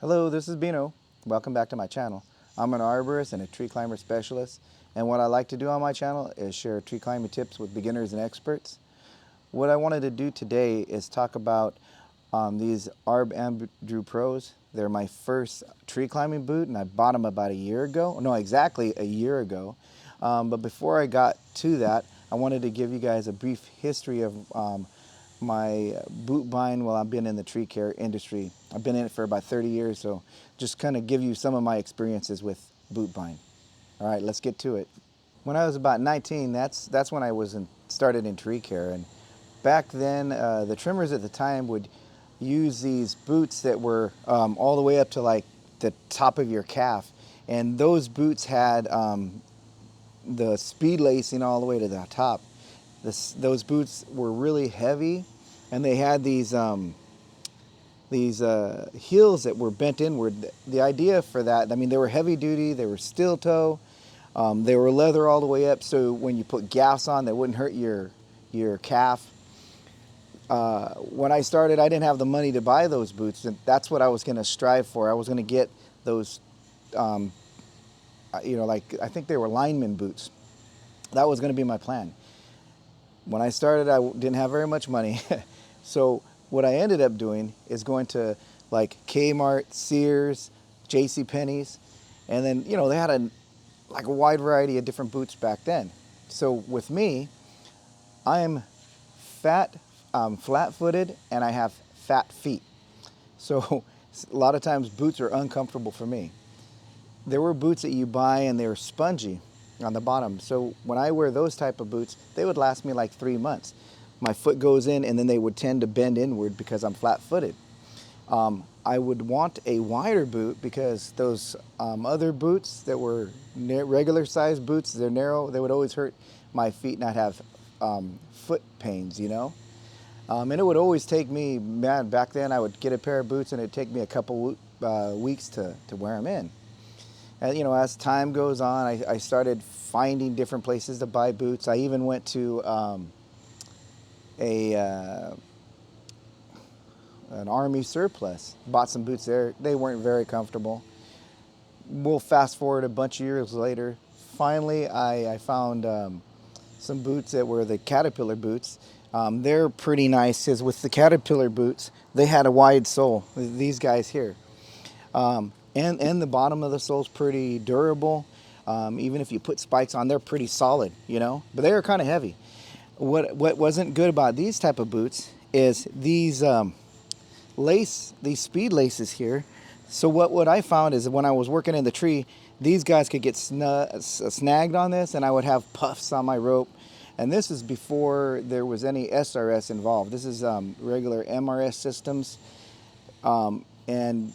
Hello, this is Bino. Welcome back to my channel. I'm an arborist and a tree climber specialist, and what I like to do on my channel is share tree climbing tips with beginners and experts. What I wanted to do today is talk about these Arbpro Andrew Pros. They're my first tree climbing boot, and I bought them about a year ago. No, exactly a year ago. But before I got to that, I wanted to give you guys a brief history of my boot buying while I've been in the tree care industry. I've been in it for about 30 years, so just kind of give you some of my experiences with boot buying. All right, let's get to it. When I was about 19, that's when I started in tree care, and back then the trimmers at the time would use these boots that were all the way up to like the top of your calf, and those boots had the speed lacing all the way to the top. Those boots were really heavy, and they had these heels that were bent inward. The idea for that, I mean, they were heavy duty, they were steel toe, they were leather all the way up, so when you put gaffs on, they wouldn't hurt your calf. When I started, I didn't have the money to buy those boots, and that's what I was going to strive for. I was going to get those, like I think they were lineman boots. That was going to be my plan. When I started, I didn't have very much money. So what I ended up doing is going to like Kmart, Sears, JCPenney's, and then, they had a wide variety of different boots back then. So with me, I am flat-footed, and I have fat feet. So a lot of times boots are uncomfortable for me. There were boots that you buy and they were spongy on the bottom. So when I wear those type of boots, they would last me like 3 months. My foot goes in and then they would tend to bend inward because I'm flat-footed. I would want a wider boot because those other boots that were regular size boots, they're narrow, they would always hurt my feet and I'd have foot pains, And it would always take me, man, back then I would get a pair of boots and it'd take me a couple weeks to wear them in. And, as time goes on, I started finding different places to buy boots. I even went to an army surplus, bought some boots there. They weren't very comfortable. We'll fast forward a bunch of years later. Finally, I found some boots that were the Caterpillar boots. They're pretty nice because with the Caterpillar boots, they had a wide sole, these guys here. And the bottom of the sole's pretty durable. Even if you put spikes on, they're pretty solid, but they are kind of heavy. What wasn't good about these type of boots is these these speed laces here. So what I found is when I was working in the tree, these guys could get snagged on this, and I would have puffs on my rope. And this is before there was any SRS involved. This is regular MRS systems, and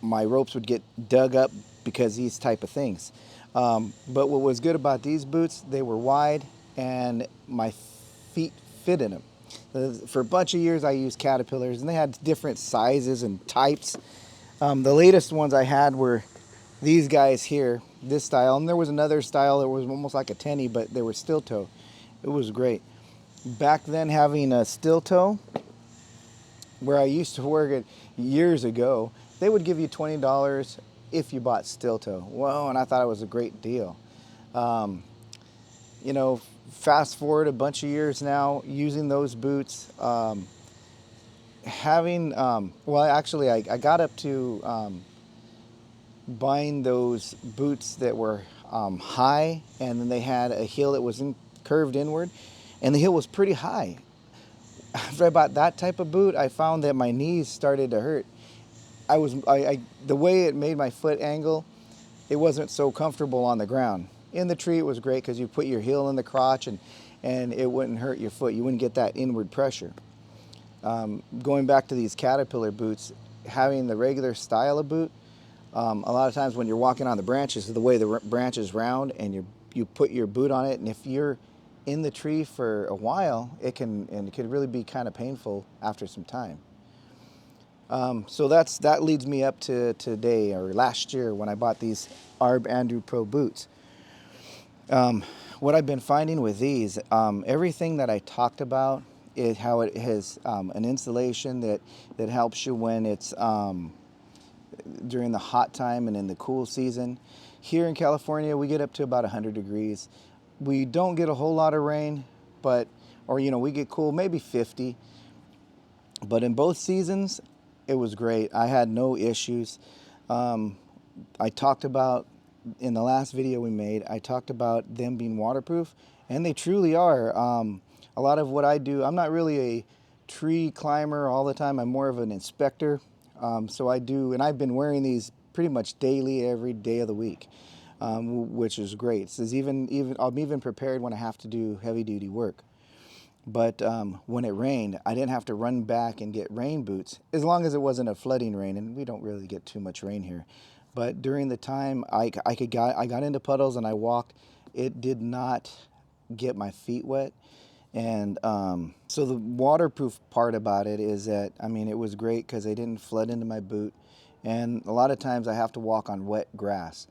my ropes would get dug up because these type of things. But what was good about these boots, they were wide and my feet fit in them. For a bunch of years I used Caterpillars, and they had different sizes and types. The latest ones I had were these guys here, this style, and there was another style that was almost like a tenny, but they were steel toe. It was great. Back then, having a steel toe, where I used to work it years ago, they would give you $20 if you bought steel toe. Whoa, and I thought it was a great deal. Fast forward a bunch of years now, using those boots, I got up to buying those boots that were high, and then they had a heel that was curved inward, and the heel was pretty high. After I bought that type of boot, I found that my knees started to hurt. The way it made my foot angle, it wasn't so comfortable on the ground. In the tree, it was great because you put your heel in the crotch and it wouldn't hurt your foot. You wouldn't get that inward pressure. Going back to these Caterpillar boots, having the regular style of boot, a lot of times when you're walking on the branches, the way the branch is round, and you put your boot on it, and if you're in the tree for a while, it can really be kind of painful after some time. So that leads me up to today, or last year, when I bought these Arbpro Andrew boots. What I've been finding with these, everything that I talked about, is how it has an insulation that helps you when it's during the hot time and in the cool season. Here in California, we get up to about 100 degrees. We don't get a whole lot of rain, but, or we get cool, maybe 50. But in both seasons, it was great. I had no issues. I talked about, in the last video we made, I talked about them being waterproof, and they truly are. A lot of what I do, I'm not really a tree climber all the time. I'm more of an inspector. So I do, and I've been wearing these pretty much daily, every day of the week, which is great. So I'm even prepared when I have to do heavy duty work. But when it rained, I didn't have to run back and get rain boots, as long as it wasn't a flooding rain, and we don't really get too much rain here. But during the time I got into puddles and I walked, it did not get my feet wet. And so the waterproof part about it is that, I mean, it was great because they didn't flood into my boot. And a lot of times I have to walk on wet grass.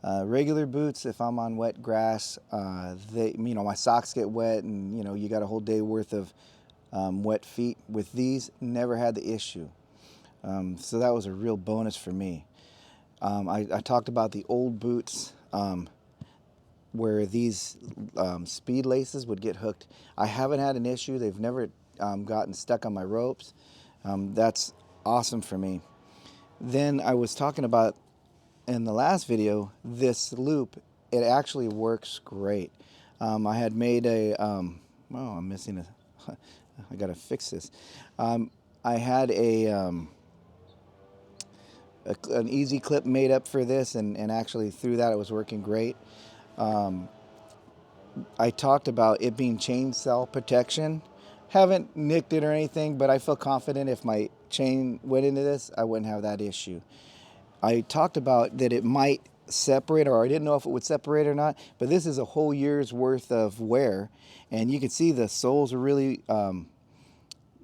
Regular boots, if I'm on wet grass, my socks get wet, and you got a whole day worth of wet feet. With these, never had the issue. So that was a real bonus for me. I talked about the old boots where these speed laces would get hooked. I haven't had an issue. They've never gotten stuck on my ropes. That's awesome for me. Then I was talking about, in the last video, this loop. It actually works great. I had made a, I'm missing I gotta fix this. I had an easy clip made up for this, and actually through that it was working great. I talked about it being chain cell protection. Haven't nicked it or anything, but I feel confident if my chain went into this, I wouldn't have that issue. I talked about that it might separate, or I didn't know if it would separate or not, but this is a whole year's worth of wear, and you can see the soles are really,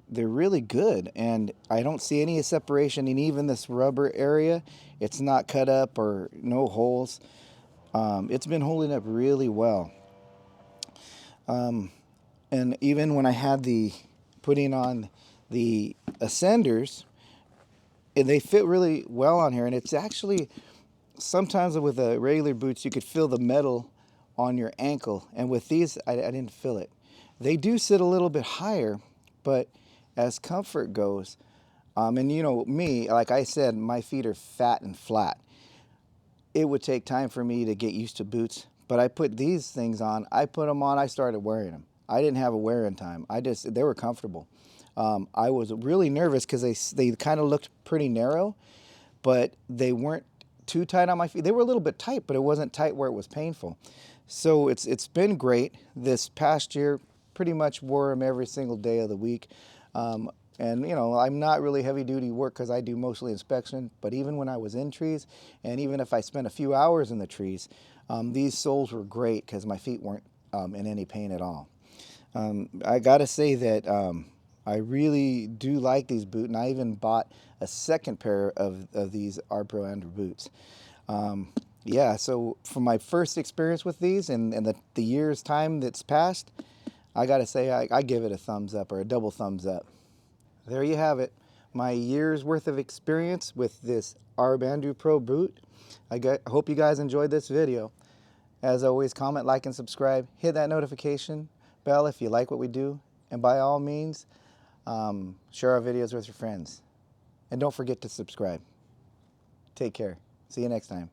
they're really good, and I don't see any separation in even this rubber area. It's not cut up or no holes. It's been holding up really well. And even when I had putting on the ascenders, they fit really well on here. And it's actually, sometimes with the regular boots, you could feel the metal on your ankle. And with these, I didn't feel it. They do sit a little bit higher, but as comfort goes, and me, like I said, my feet are fat and flat. It would take time for me to get used to boots, but I put these things on. I put them on, I started wearing them. I didn't have a wear-in time. They were comfortable. I was really nervous because they kind of looked pretty narrow, but they weren't too tight on my feet. They were a little bit tight, but it wasn't tight where it was painful. So it's been great. This past year, pretty much wore them every single day of the week. And I'm not really heavy duty work because I do mostly inspection, but even when I was in trees, and even if I spent a few hours in the trees, these soles were great because my feet weren't in any pain at all. I gotta say that I really do like these boots, and I even bought a second pair of these Arbpro Andrew Boots. Yeah, so from my first experience with these and the year's time that's passed, I gotta say I give it a thumbs up, or a double thumbs up. There you have it, my year's worth of experience with this Arbpro boot. I hope you guys enjoyed this video. As always, comment, like, and subscribe. Hit that notification bell if you like what we do. And by all means, share our videos with your friends. And don't forget to subscribe. Take care. See you next time.